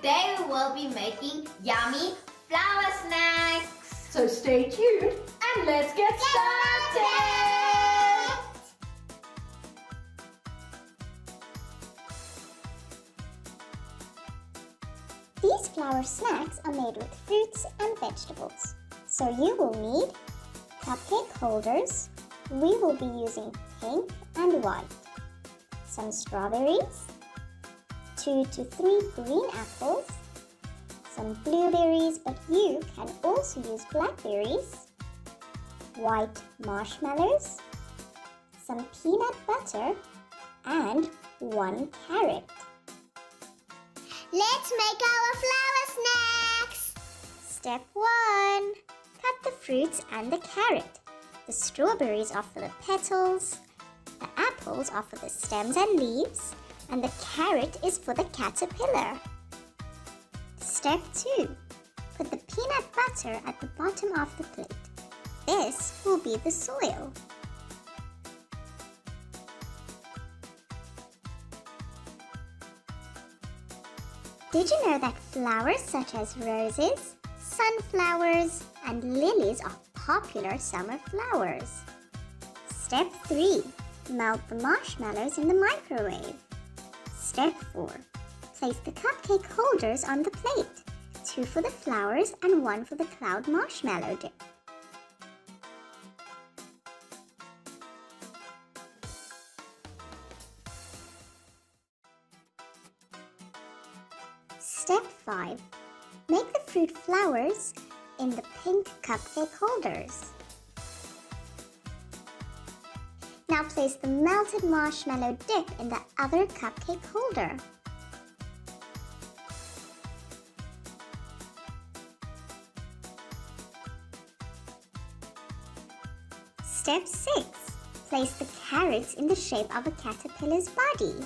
Today we will be making yummy flower snacks. So stay tuned and let's get started! These flower snacks are made with fruits and vegetables. So you will need cupcake holders. We will be using pink and white. Some strawberries, 2 to 3 green apples, some blueberries, but you can also use blackberries, white marshmallows, some peanut butter, and 1 carrot. Let's make our flower snacks! Step 1. Cut the fruits and the carrot. The strawberries are for the petals, the apples are for the stems and leaves, and the carrot is for the caterpillar. Step 2. Put the peanut butter at the bottom of the plate. This will be the soil. Did you know that flowers such as roses, sunflowers, and lilies are popular summer flowers? Step 3. Melt the marshmallows in the microwave. Step 4. Place the cupcake holders on the plate. 2 for the flowers and 1 for the cloud marshmallow dip. Step 5. Make the fruit flowers in the pink cupcake holders. Now place the melted marshmallow dip in the other cupcake holder. Step 6. Place the carrots in the shape of a caterpillar's body.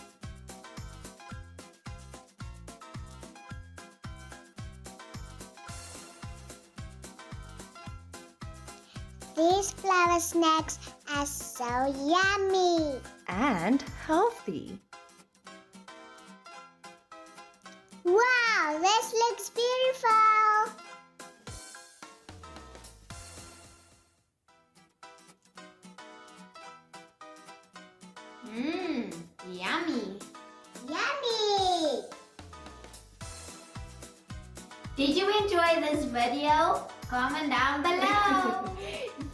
These flower snacks are so yummy! And healthy. Wow, this looks beautiful! Yummy. Yummy! Did you enjoy this video? Comment down below.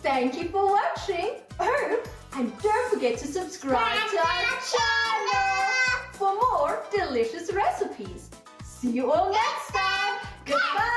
Thank you for watching. Oh, and don't forget to subscribe to our channel for more delicious recipes. See you all next time. Goodbye.